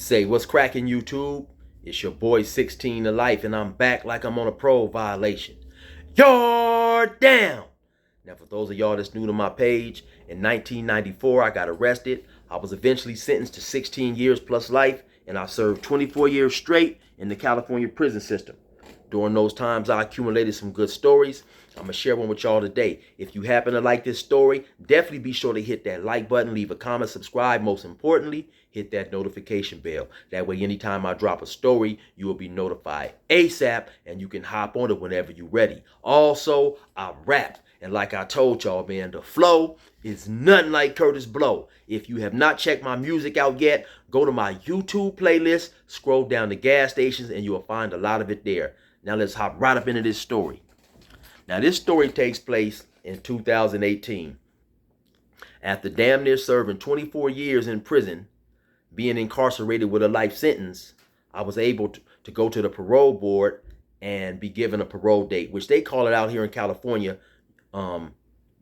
Say, what's cracking, YouTube? It's your boy 16 to life, and I'm back like I'm on a parole violation. You're down! Now, for those of y'all that's new to my page, in 1994, I got arrested. I was eventually sentenced to 16 years plus life, and I served 24 years straight in the California prison system. During those times, I accumulated some good stories. I'm going to share one with y'all today. If you happen to like this story, definitely be sure to hit that like button, leave a comment, subscribe. Most importantly, hit that notification bell. That way, anytime I drop a story, you will be notified ASAP, and you can hop on it whenever you're ready. Also, I rap. And like I told y'all, man, the flow is nothing like Curtis Blow. If you have not checked my music out yet, go to my YouTube playlist, scroll down to gas stations, and you will find a lot of it there. Now let's hop right up into this story. Now this story takes place in 2018. After damn near serving 24 years in prison, being incarcerated with a life sentence, I was able to go to the parole board and be given a parole date, which they call it out here in California,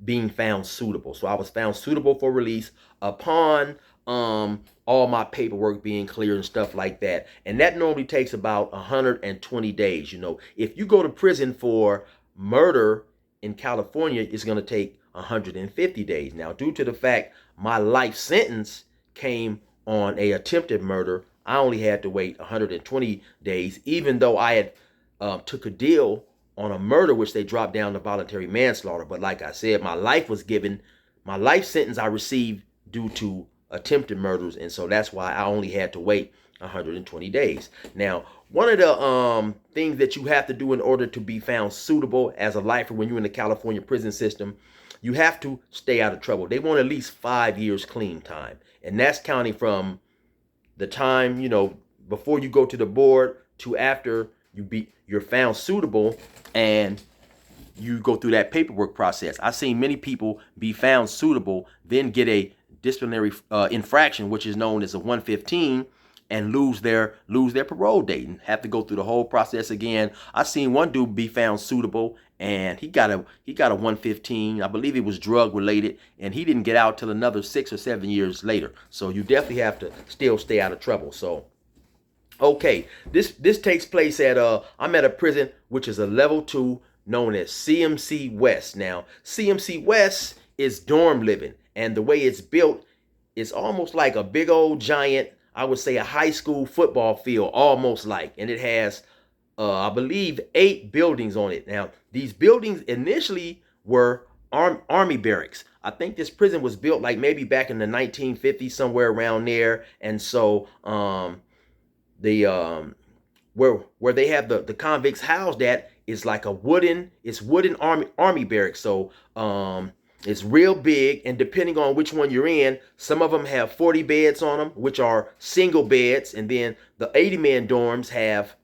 being found suitable. So I was found suitable for release upon all my paperwork being cleared and stuff like that. And that normally takes about 120 days. You know, if you go to prison for murder in California, it's going to take 150 days. Now, due to the fact my life sentence came on a attempted murder, I only had to wait 120 days, even though I had took a deal on a murder, which they dropped down to voluntary manslaughter. But like I said, my life sentence I received due to attempted murders, and so that's why I only had to wait 120 days. Now, one of the things that you have to do in order to be found suitable as a lifer when you're in the California prison system, you have to stay out of trouble. They want at least 5 years clean time, and that's counting from the time, you know, before you go to the board to after you're found suitable and you go through that paperwork process. I've seen many people be found suitable, then get a disciplinary infraction, which is known as a 115, and lose their parole date and have to go through the whole process again. I seen one dude be found suitable and he got a 115. I believe it was drug related, and he didn't get out till another 6 or 7 years later. So you definitely have to still stay out of trouble. So okay, this takes place at I'm at a prison which is a level 2 known as CMC West. Now, CMC West is dorm living, and the way it's built is almost like a big old giant, I would say a high school football field, almost like, and it has I believe 8 buildings on it. Now, these buildings initially were army barracks. I think this prison was built like maybe back in the 1950s, somewhere around there, and so where they have the convicts housed at is like a wooden army barracks. So it's real big, and depending on which one you're in, some of them have 40 beds on them, which are single beds, and then the 80-man dorms have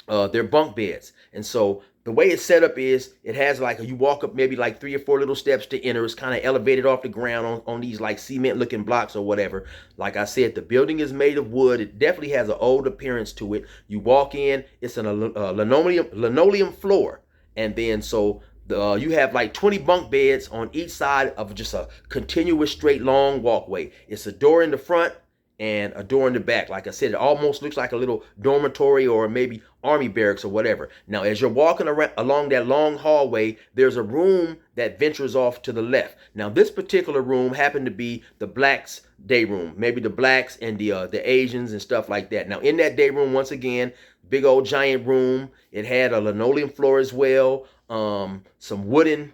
their bunk beds. And so the way it's set up is it has like you walk up maybe like 3 or 4 little steps to enter. It's kind of elevated off the ground on these like cement looking blocks or whatever. Like I said, the building is made of wood. It definitely has an old appearance to it. You walk in, it's an linoleum floor, and then so you have like 20 bunk beds on each side of just a continuous straight long walkway. It's a door in the front and a door in the back. Like I said, it almost looks like a little dormitory or maybe army barracks or whatever. Now, as you're walking along that long hallway, there's a room that ventures off to the left. Now, this particular room happened to be the blacks' day room, maybe the blacks and the Asians and stuff like that. Now, in that day room, once again, big old giant room. It had a linoleum floor as well. Some wooden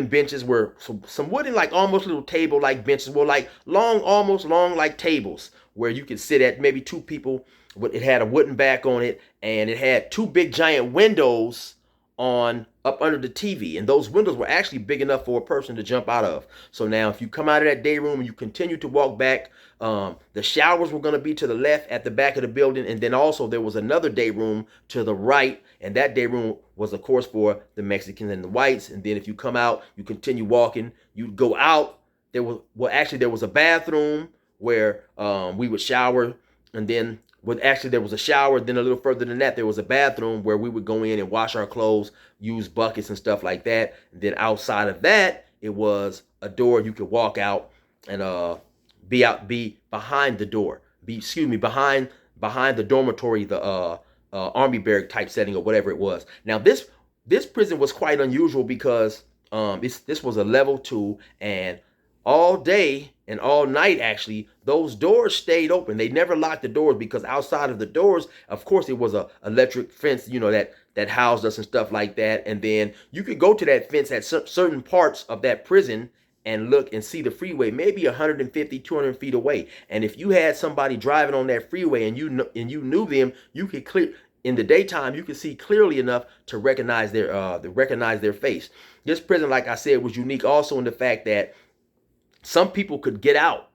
benches were some wooden, like almost little table like benches, were like almost long like tables where you could sit at, maybe 2 people. It had a wooden back on it, and it had 2 big giant windows on up under the TV, and those windows were actually big enough for a person to jump out of. So now if you come out of that day room and you continue to walk back, the showers were going to be to the left at the back of the building, and then also there was another day room to the right, and that day room was of course for the Mexicans and the whites. And then if you come out, you continue walking, you'd go out, there was a bathroom where we would shower, and then there was a shower. Then a little further than that, there was a bathroom where we would go in and wash our clothes, use buckets and stuff like that. And then outside of that, it was a door you could walk out and be behind the door. behind the dormitory, the army barrack type setting or whatever it was. Now this prison was quite unusual because this was a level 2, and all day and all night, actually, those doors stayed open. They never locked the doors, because outside of the doors, of course, it was a electric fence, that housed us and stuff like that. And then you could go to that fence at certain parts of that prison and look and see the freeway, maybe 150, 200 feet away. And if you had somebody driving on that freeway and you knew them, you could clear. In the daytime, you could see clearly enough to recognize their face. This prison, like I said, was unique also in the fact that some people could get out.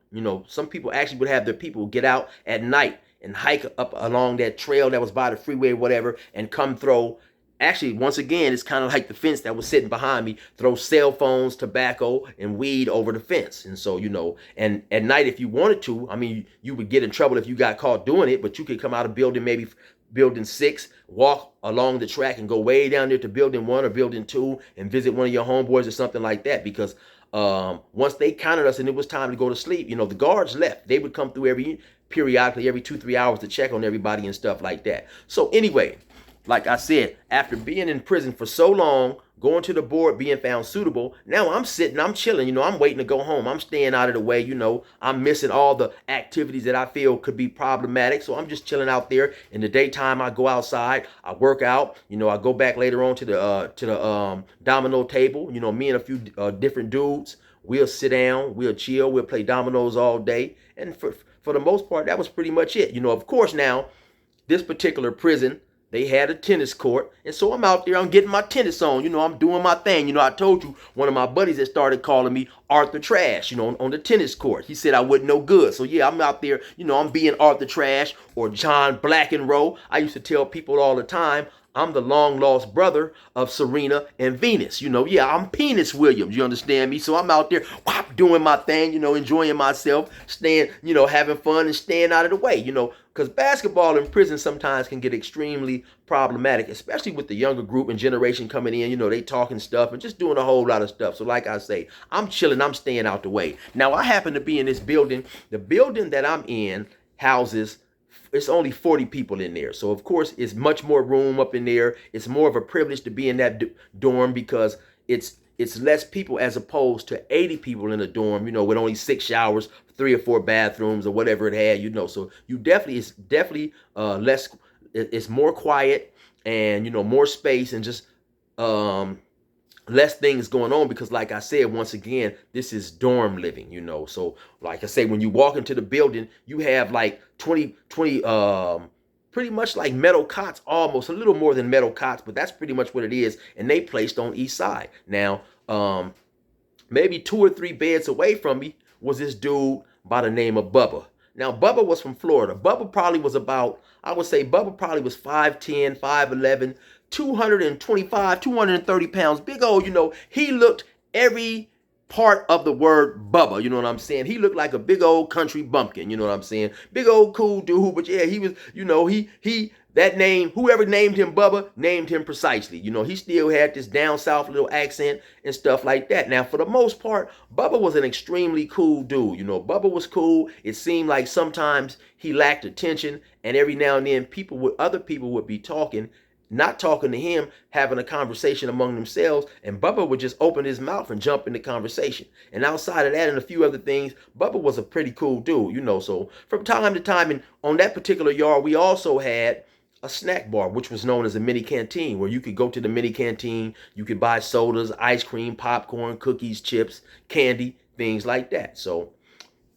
Some people actually would have their people get out at night and hike up along that trail that was by the freeway or whatever, and come throw. Actually, once again, it's kind of like the fence that was sitting behind me, throw cell phones, tobacco, and weed over the fence. And so, and at night, if you wanted to, I mean, you would get in trouble if you got caught doing it, but you could come out of maybe building 6, walk along the track and go way down there to building 1 or building 2 and visit one of your homeboys or something like that. Because once they counted us and it was time to go to sleep, the guards left. They would come through periodically every 2-3 hours to check on everybody and stuff like that. So anyway, like I said, after being in prison for so long, going to the board, being found suitable, now I'm sitting, I'm chilling, I'm waiting to go home. I'm staying out of the way, I'm missing all the activities that I feel could be problematic. So I'm just chilling out there. In the daytime, I go outside, I work out, I go back later on to the domino table. Me and a few different dudes, we'll sit down, we'll chill, we'll play dominoes all day. And for the most part, that was pretty much it. Of course, now, this particular prison, they had a tennis court, and so I'm out there, I'm getting my tennis on, I'm doing my thing. I told you, one of my buddies that started calling me Arthur Trash, on the tennis court. He said I wasn't no good. So yeah, I'm out there, I'm being Arthur Trash or John Blackenroe. I used to tell people all the time, I'm the long lost brother of Serena and Venus. Yeah, I'm Penis Williams. You understand me? So I'm out there doing my thing, enjoying myself, staying, having fun and staying out of the way, because basketball in prison sometimes can get extremely problematic, especially with the younger group and generation coming in. They talking stuff and just doing a whole lot of stuff. So like I say, I'm chilling, I'm staying out the way. Now, I happen to be in this building. The building that I'm in houses, it's only 40 people in there. So, of course, it's much more room up in there. It's more of a privilege to be in that dorm because it's less people as opposed to 80 people in a dorm, with only 6 showers, 3 or 4 bathrooms or whatever it had, So it's definitely less, it's more quiet and, more space and just less things going on because, like I said, once again, this is dorm living, So, like I say, when you walk into the building, you have like 20 pretty much like metal cots, almost a little more than metal cots, but that's pretty much what it is. And they placed on each side. Now, maybe 2 or 3 beds away from me was this dude by the name of Bubba. Now, Bubba was from Florida. Bubba probably was 5'10", 5'11", 225, 230 pounds, big old, he looked every part of the word Bubba, you know what I'm saying? He looked like a big old country bumpkin, you know what I'm saying? Big old cool dude, but yeah, he was, that name, whoever named him Bubba, named him precisely. He still had this down south little accent and stuff like that. Now, for the most part, Bubba was an extremely cool dude. Bubba was cool. It seemed like sometimes he lacked attention, and every now and then other people would be talking, not talking to him, having a conversation among themselves, and Bubba would just open his mouth and jump in the conversation. And outside of that and a few other things, Bubba was a pretty cool dude, So from time to time, and on that particular yard, we also had a snack bar, which was known as a mini canteen, where you could go to the mini canteen, you could buy sodas, ice cream, popcorn, cookies, chips, candy, things like that. So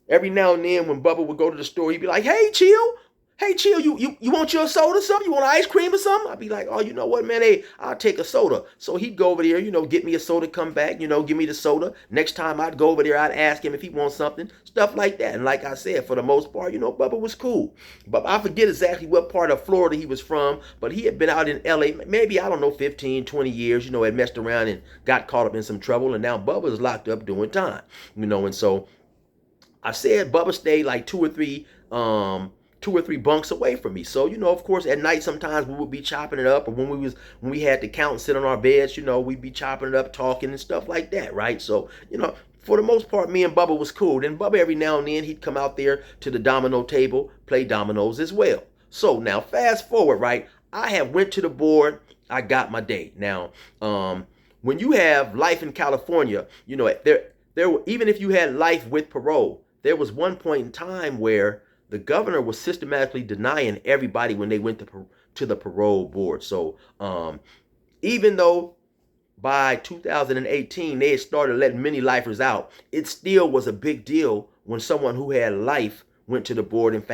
every now and then when Bubba would go to the store, he'd be like, hey, chill, you want your soda or something? You want ice cream or something? I'd be like, oh, you know what, man? Hey, I'll take a soda. So he'd go over there, get me a soda, come back, give me the soda. Next time I'd go over there, I'd ask him if he wants something, stuff like that. And like I said, for the most part, Bubba was cool. But I forget exactly what part of Florida he was from, but he had been out in LA, maybe, 15, 20 years, had messed around and got caught up in some trouble. And now Bubba's locked up doing time, and so I said Bubba stayed like 2 or 3 bunks away from me. So, of course, at night, sometimes we would be chopping it up, or when we had to count and sit on our beds, we'd be chopping it up, talking and stuff like that, right? So, for the most part, me and Bubba was cool. Then Bubba, every now and then, he'd come out there to the domino table, play dominoes as well. So now fast forward, right? I have went to the board. I got my date. Now, when you have life in California, you know, even if you had life with parole, there was one point in time where the governor was systematically denying everybody when they went to the parole board. So even though by 2018 they had started letting many lifers out, it still was a big deal when someone who had life went to the board and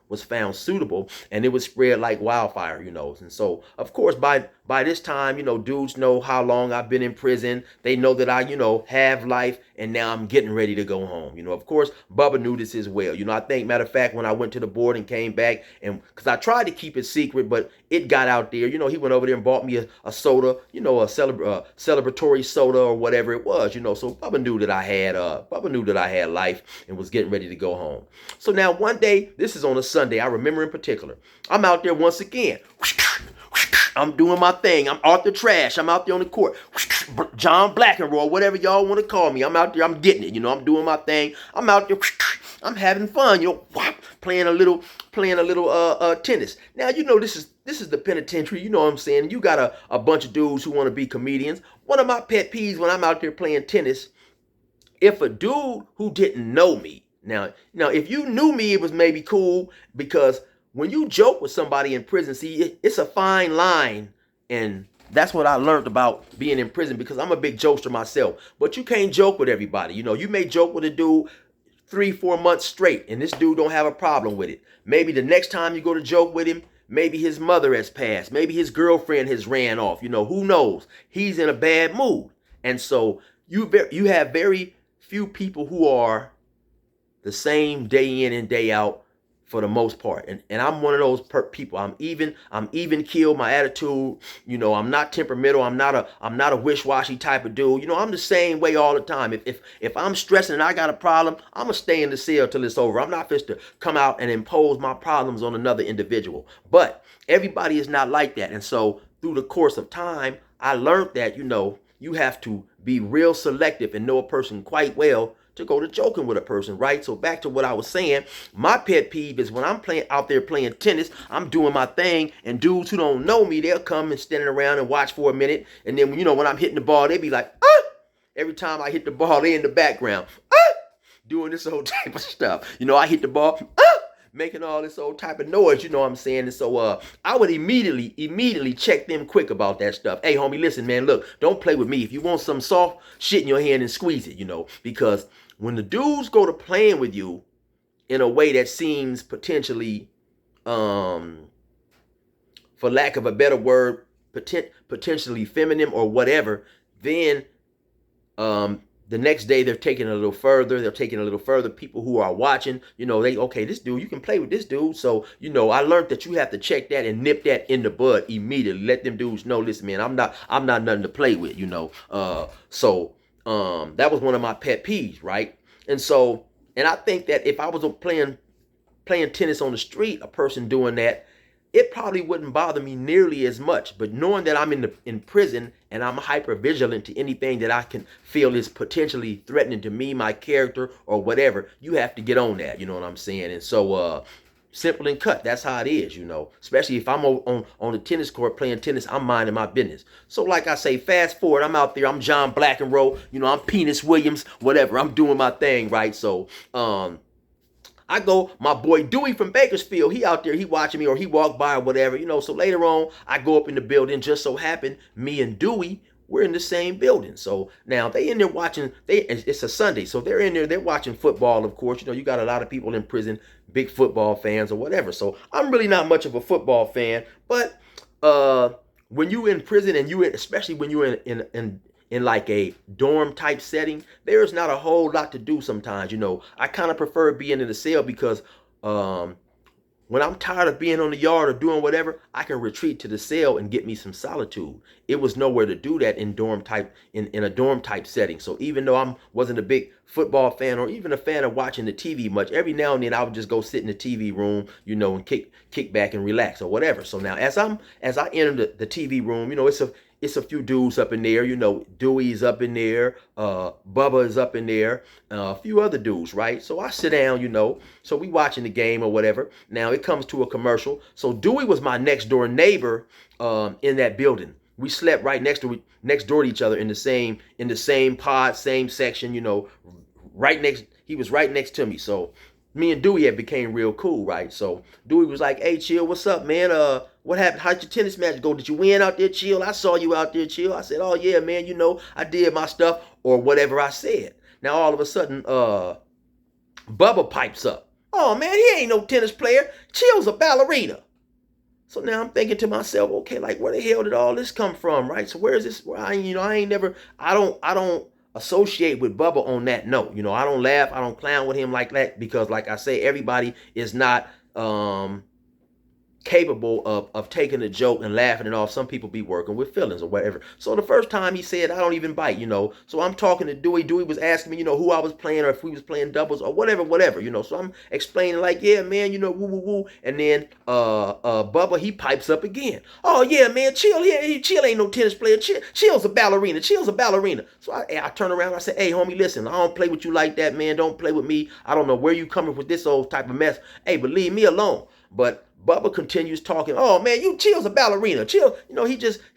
was found suitable, and it was spread like wildfire, you know. And so, of course, by this time, you know, dudes know how long I've been in prison. They know that I, you know, have life, and now I'm getting ready to go home. You know, of course, Bubba knew this as well. You know, I think, matter of fact, when I went to the board and came back, and because I tried to keep it secret, but it got out there, you know, he went over there and bought me a soda, you know, a celebratory soda or whatever it was, you know. So Bubba knew that I had life and was getting ready to go home. So now one day, this is on a Sunday, I remember in particular, I'm out there once again. I'm doing my thing. I'm Arthur Trash. I'm out there on the court. John Blackenroy, whatever y'all want to call me. I'm out there. I'm getting it. You know, I'm doing my thing. I'm out there. I'm having fun. You know, playing a little tennis. Now, you know, this is the penitentiary. You know what I'm saying? You got a bunch of dudes who want to be comedians. One of my pet peeves when I'm out there playing tennis, if a dude who didn't know me, now if you knew me, it was maybe cool, because when you joke with somebody in prison, see, it's a fine line. And that's what I learned about being in prison, because I'm a big jokester myself. But you can't joke with everybody. You know, you may joke with a dude 3-4 months straight, and this dude don't have a problem with it. Maybe the next time you go to joke with him, maybe his mother has passed. Maybe his girlfriend has ran off. You know, who knows? He's in a bad mood. And so you have very few people who are the same day in and day out, for the most part. And I'm one of those people. I'm even keeled. My attitude, you know, I'm not temperamental. I'm not a wish-washy type of dude. You know, I'm the same way all the time. If I'm stressing and I got a problem, I'm gonna stay in the cell till it's over. I'm not supposed to come out and impose my problems on another individual. But everybody is not like that. And so through the course of time, I learned that, you know, you have to be real selective and know a person quite well to go to joking with a person, right? So back to what I was saying, my pet peeve is when I'm out there playing tennis, I'm doing my thing, and dudes who don't know me, they'll come and standing around and watch for a minute, and then, you know, when I'm hitting the ball, they be like, ah! Every time I hit the ball, they in the background, ah! Doing this whole type of stuff. You know, I hit the ball, ah! Making all this old type of noise, you know what I'm saying? And so I would immediately check them quick about that stuff. Hey, homie, listen, man, look, don't play with me. If you want some soft shit in your hand, and squeeze it, you know, because when the dudes go to playing with you in a way that seems potentially, for lack of a better word, potentially feminine or whatever, then the next day they're taking it a little further. People who are watching, you know, okay, this dude, you can play with this dude. So, you know, I learned that you have to check that and nip that in the bud immediately. Let them dudes know, listen, man, I'm not nothing to play with, you know. That was one of my pet peeves, right? And so, and I think that if I was playing tennis on the street, a person doing that, it probably wouldn't bother me nearly as much. But knowing that I'm in prison and I'm hyper vigilant to anything that I can feel is potentially threatening to me, my character, or whatever, you have to get on that. You know what I'm saying? And so, simple and cut. That's how it is, you know. Especially if I'm on the tennis court playing tennis, I'm minding my business. So like I say, fast forward, I'm out there, I'm John Blackenroy, you know, I'm Penis Williams, whatever. I'm doing my thing, right? So, I go, my boy Dewey from Bakersfield, he out there, he watching me, or he walked by or whatever, you know. So later on, I go up in the building. Just so happened, me and Dewey, we're in the same building. So now they in there watching, it's a Sunday, so they're in there, they're watching football, of course. You know, you got a lot of people in prison, big football fans or whatever. So I'm really not much of a football fan, but when you in prison, and especially when you're in like a dorm type setting, there's not a whole lot to do sometimes. You know, I kind of prefer being in the cell, because when I'm tired of being on the yard or doing whatever, I can retreat to the cell and get me some solitude. It was nowhere to do that in a dorm type setting. So even though I wasn't a big football fan or even a fan of watching the TV much, every now and then I would just go sit in the TV room, you know, and kick back and relax or whatever. So now as I enter the TV room, you know, it's a few dudes up in there, Dewey's up in there, Bubba is up in there, a few other dudes, right? So I sit down, so we watching the game or whatever. Now it comes to a commercial. So Dewey was my next door neighbor in that building. We slept right next door to each other in the same pod, same section, right next. He was right next to me. So me and Dewey had became real cool, right? So Dewey was like, "Hey, Chill, what's up, man? What happened? How'd your tennis match go? Did you win out there, Chill? I saw you out there, Chill." I said, "Oh yeah, man, I did my stuff," or whatever I said. Now all of a sudden, Bubba pipes up. "Oh man, he ain't no tennis player. Chill's a ballerina." So now I'm thinking to myself, okay, like where the hell did all this come from, right? So where is this? I don't associate with Bubba on that note. I don't laugh, I don't clown with him like that because, like I say, everybody is not capable of taking a joke and laughing it off. Some people be working with feelings or whatever. So the first time he said, "I don't even bite," So I'm talking to Dewey. Dewey was asking me, who I was playing or if we was playing doubles or whatever. So I'm explaining like, "Yeah, man, woo, woo, woo." And then Bubba, he pipes up again. "Oh yeah, man, Chill ain't no tennis player. Chill's a ballerina. Chill's a ballerina." So I turn around and I say, "Hey, homie, listen, I don't play with you like that, man. Don't play with me. I don't know where you coming with this old type of mess. Hey, but leave me alone." But Bubba continues talking. "Oh man, Chill's a ballerina. Chill,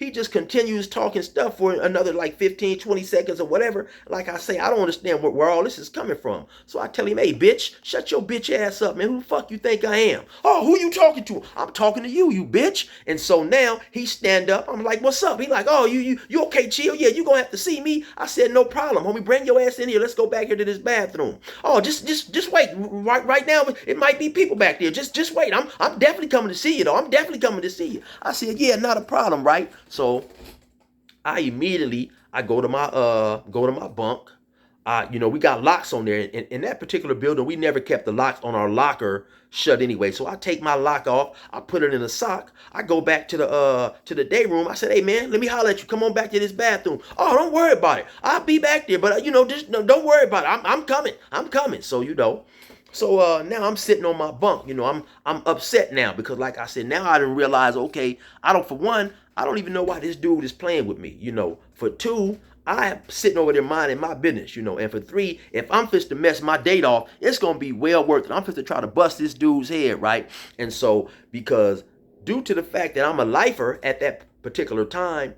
he just continues talking stuff for another like 15, 20 seconds or whatever. Like I say, I don't understand where all this is coming from. So I tell him, "Hey, bitch, shut your bitch ass up, man. Who the fuck you think I am?" "Oh, who you talking to?" "I'm talking to you, you bitch." And so now he stand up. I'm like, "What's up?" He like, "Oh, you okay, Chill? Yeah, you gonna have to see me." I said, "No problem, homie. Bring your ass in here. Let's go back here to this bathroom." "Oh, just wait. Right now, it might be people back there. Just wait. I'm definitely coming to see you, though. I'm definitely coming to see you." I said, "Yeah, not a problem, right?" So I immediately go to my bunk. We got locks on there. In that particular building, we never kept the locks on our locker shut anyway. So I take my lock off, I put it in a sock. I go back to the day room. I said, "Hey man, let me holler at you. Come on back to this bathroom." "Oh, don't worry about it. I'll be back there, but just don't worry about it. I'm coming. I'm coming." So now I'm sitting on my bunk. I'm upset now because, like I said, now I didn't realize, okay, for one, I don't even know why this dude is playing with me. For two, I'm sitting over there minding my business, and for three, if I'm fit to mess my date off, it's gonna be well worth it. I'm fit to try to bust this dude's head, right? And so, because due to the fact that I'm a lifer at that particular time,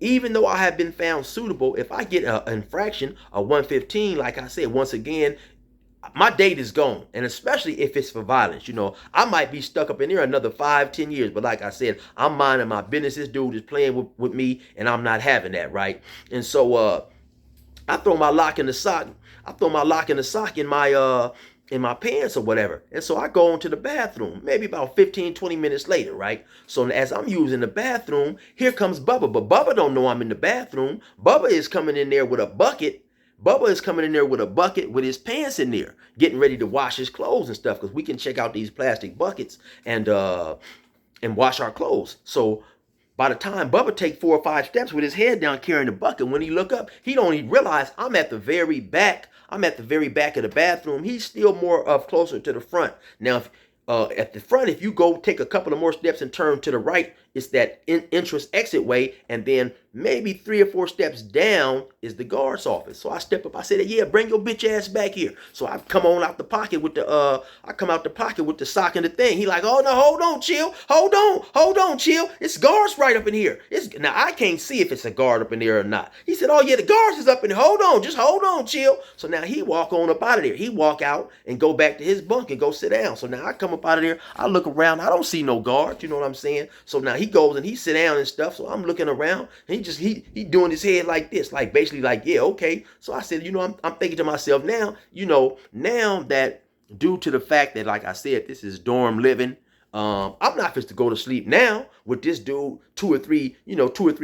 even though I have been found suitable, if I get an infraction, a 115, like I said, once again, my date is gone. And especially if it's for violence, I might be stuck up in there another 5-10 years. But like I said, I'm minding my business. This dude is playing with me and I'm not having that, right? And so I throw my lock in the sock. In my pants or whatever. And so I go into the bathroom, maybe about 15-20 minutes later, right? So as I'm using the bathroom, here comes Bubba. But Bubba don't know I'm in the bathroom. Bubba is coming in there with a bucket with his pants in there, getting ready to wash his clothes and stuff, because we can check out these plastic buckets and wash our clothes. So by the time Bubba take 4 or 5 steps with his head down carrying the bucket, when he look up, he don't even realize I'm at the very back. I'm at the very back of the bathroom. He's still more closer to the front. Now, at the front, if you go take a couple of more steps and turn to the right, it's that entrance exit way, and then maybe 3 or 4 steps down is the guard's office. So I step up. I said, "Yeah, bring your bitch ass back here." So I come out the pocket with the sock and the thing. He like, "Oh no, hold on, Chill. Hold on, Chill. It's guards right up in here." Now I can't see if it's a guard up in there or not. He said, "Oh yeah, the guards is up in there. Hold on, just hold on, Chill." So now he walk on up out of there. He walk out and go back to his bunk and go sit down. So now I come up out of there. I look around. I don't see no guard. You know what I'm saying? So now he goes and he sit down and stuff. So I'm looking around and he doing his head like this, like basically like, "Yeah, okay." So I said, I'm thinking to myself now, now that due to the fact that, like I said, this is dorm living, I'm not fit to go to sleep now with this dude 2 or 3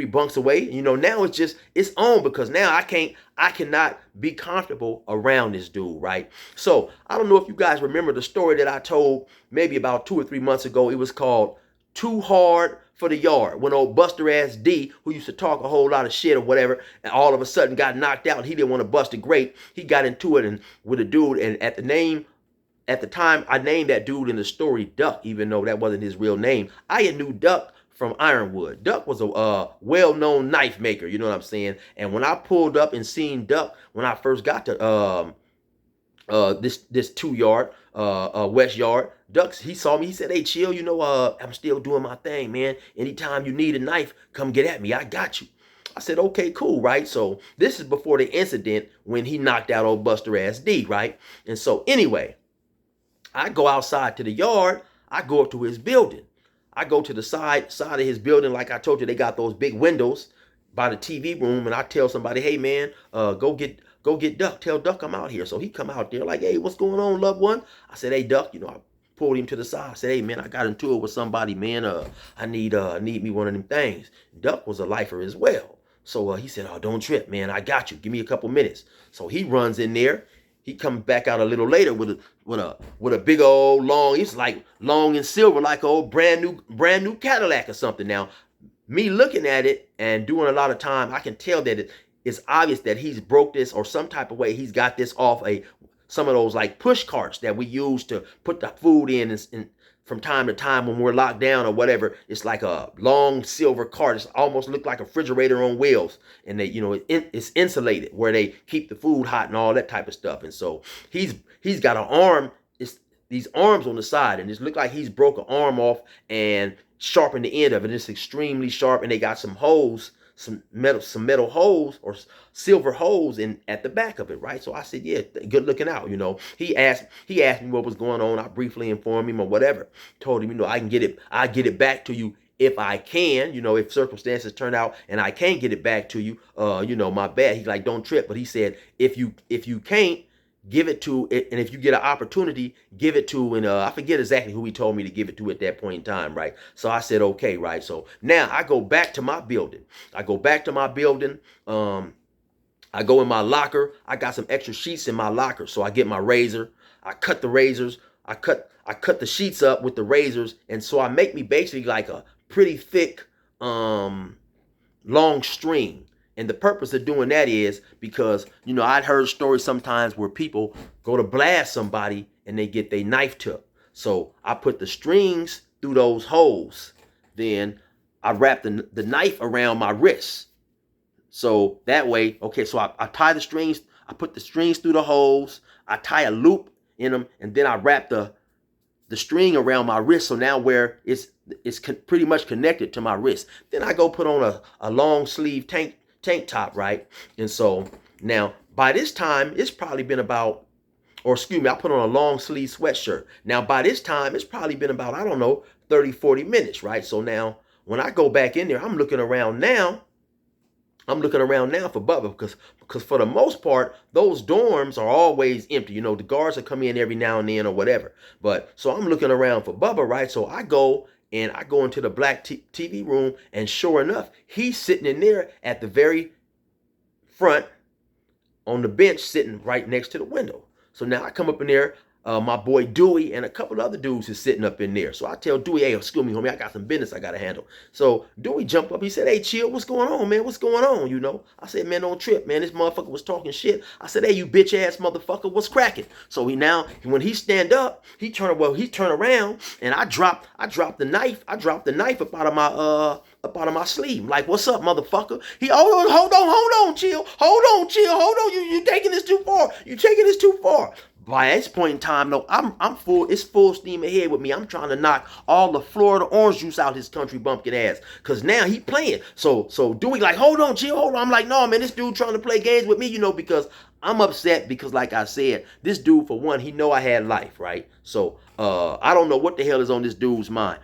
bunks away. Now it's on, because now I cannot be comfortable around this dude, right? So I don't know if you guys remember the story that I told maybe about 2 or 3 months ago. It was called Too Hard for the Yard, when old Buster ass D, who used to talk a whole lot of shit or whatever, and all of a sudden got knocked out. He didn't want to bust a grape. He got into it and with a dude, and at the time, I named that dude in the story Duck, even though that wasn't his real name. I knew Duck from Ironwood. Duck was a well-known knife maker, you know what I'm saying? And when I pulled up and seen Duck, when I first got to this 2 yard west yard, Ducks, he saw me, he said, hey, chill, you know, I'm still doing my thing, man. Anytime you need a knife, come get at me, I got you. I said, okay, cool, right? So this is before the incident when he knocked out old Buster ass D, right? And so anyway, I go outside to the yard, I go up to his building. I go to the side of his building, like I told you, they got those big windows by the TV room, and I tell somebody, hey man, go get Duck. Tell Duck I'm out here. So he come out there like, hey, what's going on, loved one? I said, hey Duck, you know, I pulled him to the side. I said, hey man, I got into it with somebody, man. I need me one of them things. Duck was a lifer as well. So he said, oh, don't trip, man. I got you. Give me a couple minutes. So he runs in there. He comes back out a little later with a big old long, it's like long and silver, like an old brand new Cadillac or something. Now, me looking at it and doing a lot of time, I can tell that it's obvious that he's broke this or some type of way. He's got this off some of those like push carts that we use to put the food in and from time to time when we're locked down or whatever. It's like a long silver cart. It's almost look like a refrigerator on wheels, and they, you know, it's insulated where they keep the food hot and all that type of stuff. And so he's got an arm. It's these arms on the side, and it look like he's broke an arm off and sharpened the end of it. It's extremely sharp, and they got some holes, some metal holes or silver holes at the back of it, right? So I said, yeah, good looking out, you know. He asked me what was going on. I briefly informed him or whatever. Told him, you know, I get it back to you if I can, you know, if circumstances turn out and I can't get it back to you, you know, my bad. He's like, don't trip. But he said, if you can't, give it to it, and if you get an opportunity, give it to, and I forget exactly who he told me to give it to at that point in time, right? So I said, okay, right? So now I go back to my building. I go in my locker. I got some extra sheets in my locker, so I get my razor. I cut the razors. I cut the sheets up with the razors, and so I make me basically like a pretty thick long string. And the purpose of doing that is because, you know, I'd heard stories sometimes where people go to blast somebody and they get their knife took. So I put the strings through those holes. Then I wrap the knife around my wrist. So that way, okay, so I tie the strings. I put the strings through the holes. I tie a loop in them, and then I wrap the string around my wrist. So now where it's pretty much connected to my wrist. Then I go put on a long sleeve tank top, right? And so now by this time it's probably been about, or excuse me, I put on a long sleeve sweatshirt. Now by this time it's probably been about, I don't know, 30-40 minutes, right? So now when I go back in there, I'm looking around now for Bubba, because for the most part those dorms are always empty. You know, the guards will come in every now and then or whatever. But so I'm looking around for Bubba, right? So I go into the black TV room, and sure enough, he's sitting in there at the very front on the bench, sitting right next to the window. So now I come up in there, my boy Dewey and a couple of other dudes is sitting up in there. So I tell Dewey, hey, excuse me, homie, I got some business I got to handle. So Dewey jumped up. He said, hey, chill, what's going on, man? What's going on, you know? I said, man, don't trip, man. This motherfucker was talking shit. I said, hey, you bitch ass motherfucker, what's cracking? So when he stand up, he turn around, and I dropped the knife. I dropped the knife up out of my sleeve. Like, what's up, motherfucker? He, hold on, chill. You taking this too far. By this point in time, though, I'm full. It's full steam ahead with me. I'm trying to knock all the Florida orange juice out his country bumpkin ass. Cause now he playing. So Dewey like, hold on, chill, hold on. I'm like, no, man, this dude trying to play games with me, you know, because I'm upset because, like I said, this dude, for one, he know I had life, right? So I don't know what the hell is on this dude's mind.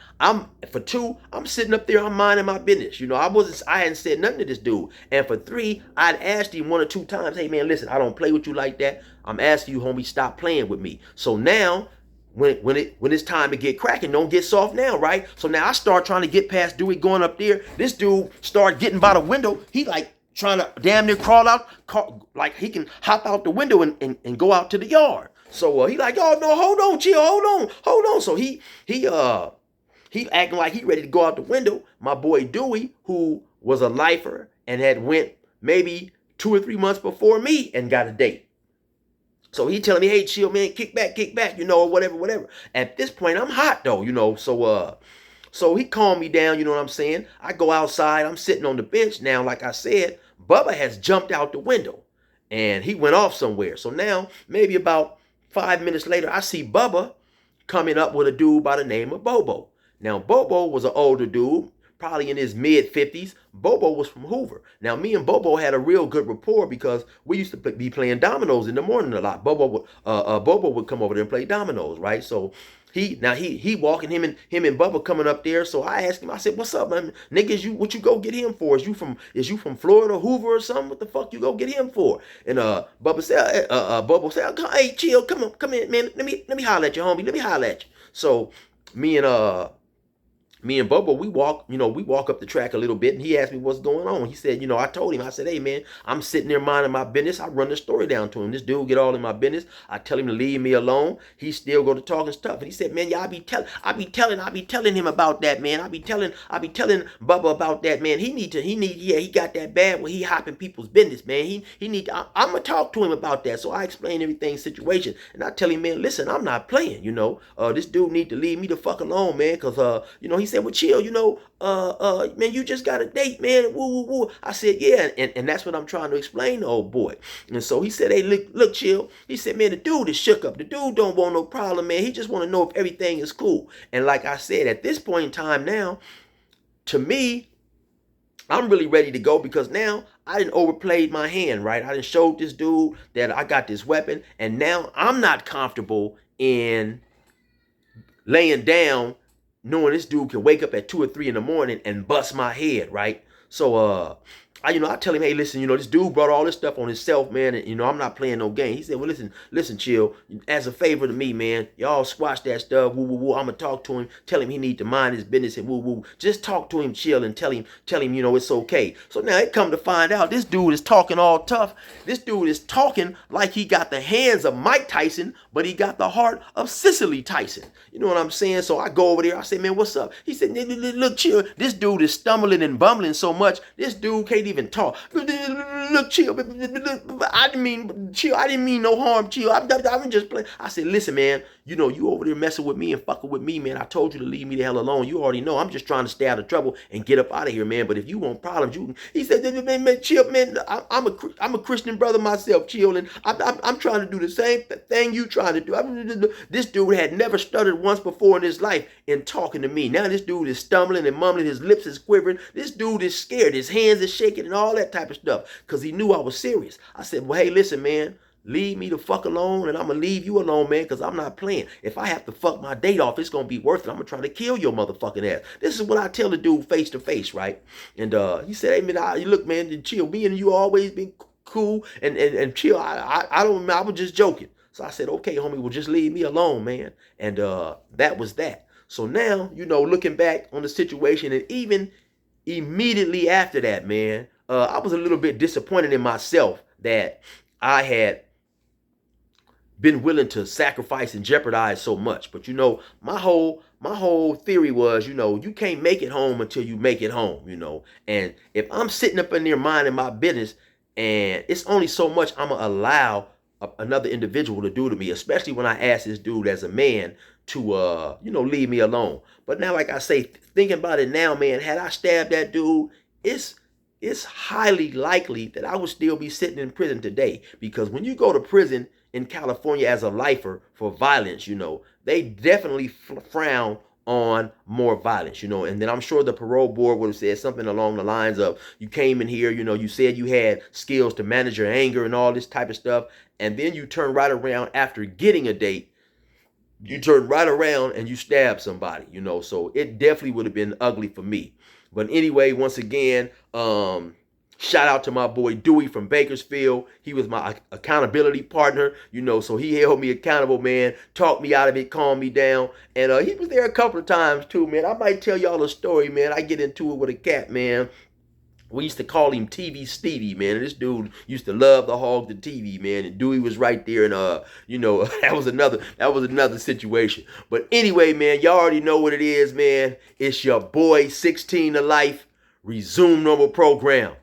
For two, I'm sitting up there, I'm minding my business. You know, I hadn't said nothing to this dude. And for three, I'd asked him 1 or 2 times, hey man, listen, I don't play with you like that. I'm asking you, homie, stop playing with me. So now, when it's time to get cracking, don't get soft now, right? So now I start trying to get past Dewey going up there. This dude start getting by the window. He like trying to damn near crawl out, like he can hop out the window and go out to the yard. So he like, oh no, hold on, chill, hold on. So he acting like he ready to go out the window. My boy Dewey, who was a lifer and had went maybe 2 or 3 months before me and got a date. So he telling me, hey, chill, man, kick back, you know, or whatever. At this point, I'm hot though, you know. So So he calmed me down, you know what I'm saying? I go outside, I'm sitting on the bench now, like I said, Bubba has jumped out the window and he went off somewhere. So now, maybe about 5 minutes later, I see Bubba coming up with a dude by the name of Bobo. Now, Bobo was an older dude, probably in his mid-50s. Bobo was from Hoover. Now, me and Bobo had a real good rapport because we used to be playing dominoes in the morning a lot. Bobo would come over there and play dominoes, right? So he walking, him and Bubba coming up there. So I asked him, I said, "What's up, man? Niggas, what you go get him for? Is you from Florida, Hoover or something? What the fuck you go get him for?" And Bubba said, "Hey, chill, come in, man. Let me holler at you, homie. Let me holler at you." So me and Bubba, we walk up the track a little bit, and he asked me what's going on. He said, I told him, I said, "Hey, man, I'm sitting there minding my business." I run the story down to him. This dude get all in my business. I tell him to leave me alone. He still go to talking stuff. And he said, "Man, yeah, I be telling him about that, man. I be telling Bubba about that, man. He got that bad where he hopping people's business, man. I'm gonna talk to him about that." So I explain everything situation. And I tell him, "Man, listen, I'm not playing, this dude need to leave me the fuck alone, man. Cause he said, "Well, chill, man, you just got a date, man. Woo, woo, woo." I said, "Yeah," and that's what I'm trying to explain to old boy. And so he said, "Hey, look, chill." He said, "Man, the dude is shook up. The dude don't want no problem, man. He just want to know if everything is cool." And like I said, at this point in time now, to me, I'm really ready to go because now I didn't overplayed my hand, right? I didn't showed this dude that I got this weapon, and now I'm not comfortable in laying down knowing this dude can wake up at 2 or 3 in the morning and bust my head, right? So I tell him, "Hey, listen, this dude brought all this stuff on himself, man, and I'm not playing no game." He said, "Well, listen, chill. As a favor to me, man, y'all squash that stuff. Woo, woo, woo. I'm gonna talk to him, tell him he need to mind his business and woo, woo. Just talk to him, chill, and tell him, it's okay." So now it come to find out, this dude is talking all tough. This dude is talking like he got the hands of Mike Tyson, but he got the heart of Cicely Tyson. You know what I'm saying? So I go over there. I say, "Man, what's up?" He said, "Look, chill. This dude is stumbling and bumbling so much. This dude can't even talk. Look, chill. I didn't mean chill. I didn't mean no harm, chill. I'm just playing." I said, "Listen, man, you over there messing with me and fucking with me, man. I told you to leave me the hell alone. You already know. I'm just trying to stay out of trouble and get up out of here, man. But if you want problems, you can." He said, "Man, chill, man. I'm a Christian brother myself, chill, and I'm trying to do the same thing you trying to do." This dude had never stuttered once before in his life in talking to me. Now this dude is stumbling and mumbling. His lips is quivering. This dude is scared. His hands is shaking and all that type of stuff because he knew I was serious. I said, "Well, hey, listen, man. Leave me the fuck alone, and I'm going to leave you alone, man, because I'm not playing. If I have to fuck my date off, it's going to be worth it. I'm going to try to kill your motherfucking ass." This is what I tell the dude face to face, right? And he said, "Hey, man, look, man, chill. Me and you always been cool and chill. I was just joking." So I said, "Okay, homie, well, just leave me alone, man." And that was that. So now, looking back on the situation, and even immediately after that, man, I was a little bit disappointed in myself that I had been willing to sacrifice and jeopardize so much. But my whole theory was, you can't make it home until you make it home, And if I'm sitting up in there minding my business, and it's only so much I'm gonna allow another individual to do to me, especially when I ask this dude as a man to leave me alone. But now, like I say, thinking about it now, man, had I stabbed that dude, it's highly likely that I would still be sitting in prison today. Because when you go to prison in California as a lifer for violence, they definitely frown on more violence, and then I'm sure the parole board would have said something along the lines of, "You came in here, you said you had skills to manage your anger and all this type of stuff, and then you turn right around after getting a date, you turn right around and you stab somebody, so it definitely would have been ugly for me." But anyway, once again, shout out to my boy Dewey from Bakersfield. He was my accountability partner, so he held me accountable, man, talked me out of it, calmed me down. And he was there a couple of times too, man. I might tell y'all a story, man. I get into it with a cat, man. We used to call him TV Stevie, man. And this dude used to love to hog the TV, man. And Dewey was right there, and that was another situation. But anyway, man, y'all already know what it is, man. It's your boy 16 to life. Resume normal program.